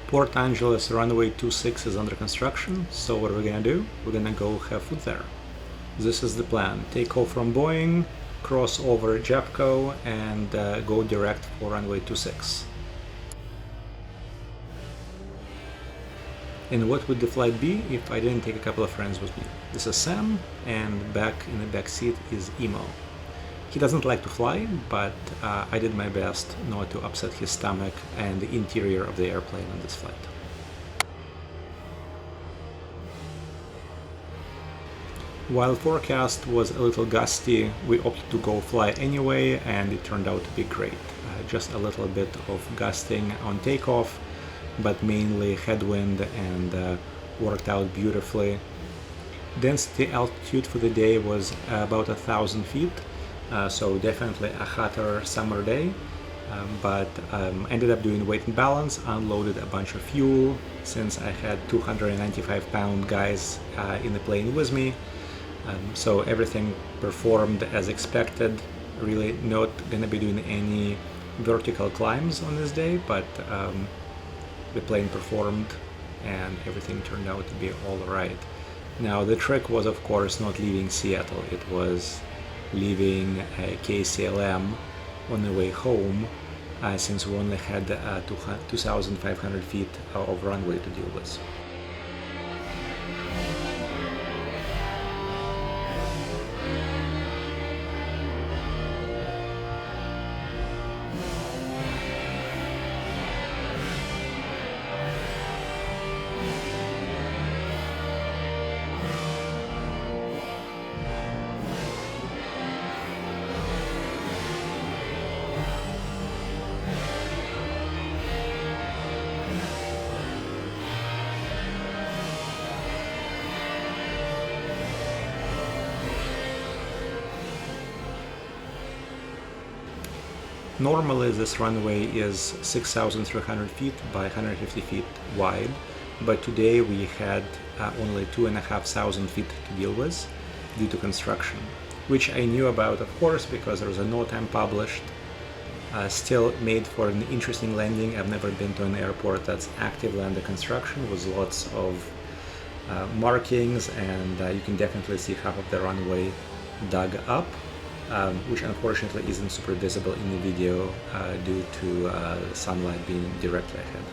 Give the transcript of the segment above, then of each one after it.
Port Angeles runway 26 is under construction, so what are we gonna do? We're gonna go have food there. This is the plan. Take off from Boeing, cross over Jeffco, and go direct for runway 26. And what would the flight be if I didn't take a couple of friends with me? This is Sam, and back in the back seat is Emo. He doesn't like to fly, but I did my best not to upset his stomach and the interior of the airplane on this flight. While forecast was a little gusty, we opted to go fly anyway, and it turned out to be great. Just a little bit of gusting on takeoff, but mainly headwind, and worked out beautifully. Density altitude for the day was about 1,000 feet, so definitely a hotter summer day, but ended up doing weight and balance, unloaded a bunch of fuel since I had 295-pound guys in the plane with me, so everything performed as expected. Really not going to be doing any vertical climbs on this day, but the plane performed and everything turned out to be all right. Now the trick was, of course, not leaving Seattle. It was leaving KCLM on the way home, since we only had 2,500 feet of runway to deal with. Normally this runway is 6,300 feet by 150 feet wide, but today we had only 2,500 feet to deal with due to construction, which I knew about, of course, because there was a no time published. Still made for an interesting landing. I've never been to an airport that's actively under construction with lots of markings, and you can definitely see half of the runway dug up. Which unfortunately isn't super visible in the video due to sunlight being directly ahead.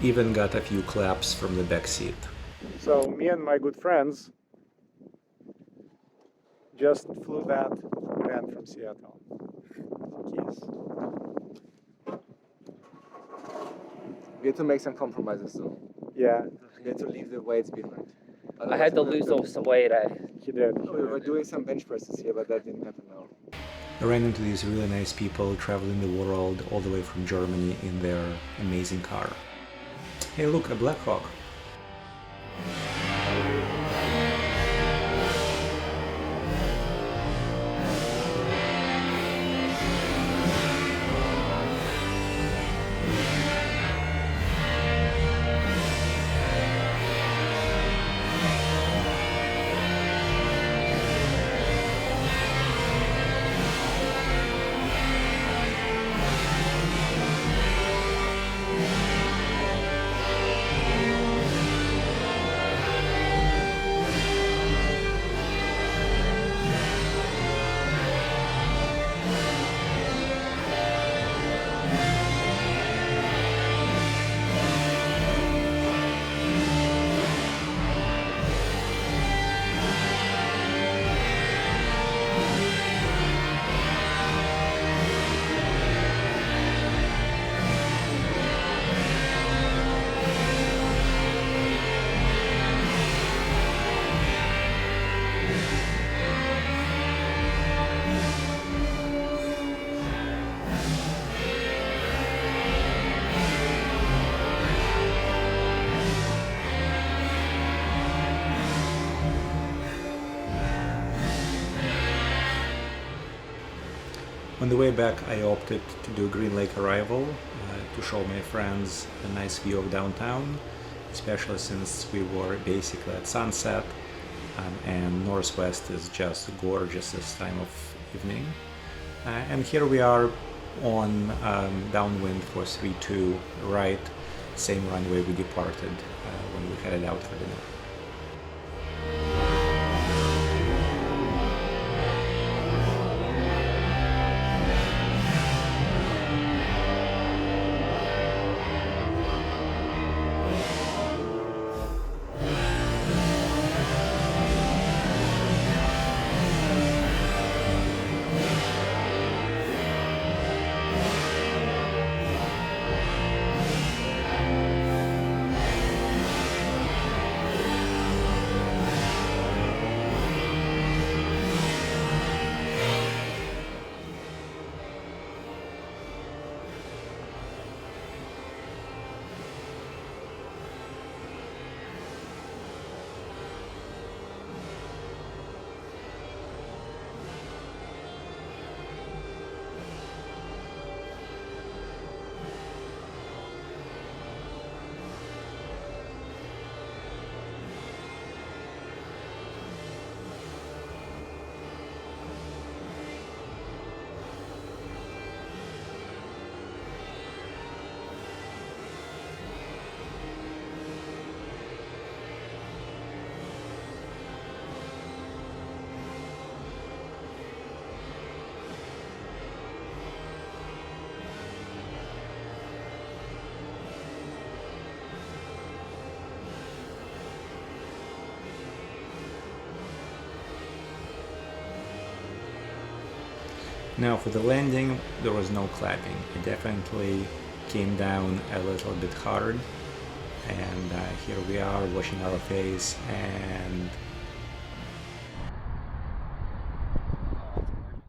Even got a few claps from the back seat. So me and my good friends just flew that van from Seattle. Yes. We had to make some compromises though. Yeah, We had to leave the weights behind. I had to lose off some weight. he did. We were doing some bench presses here, but that didn't happen now. I ran into these really nice people traveling the world all the way from Germany in their amazing car. Hey look, a Black Hawk. On the way back, I opted to do Green Lake arrival to show my friends a nice view of downtown, especially since we were basically at sunset, and northwest is just gorgeous this time of evening. And here we are on downwind for 3-2 right, same runway we departed when we headed out for dinner. Now for the landing, there was no clapping. It definitely came down a little bit hard, and here we are washing our face, and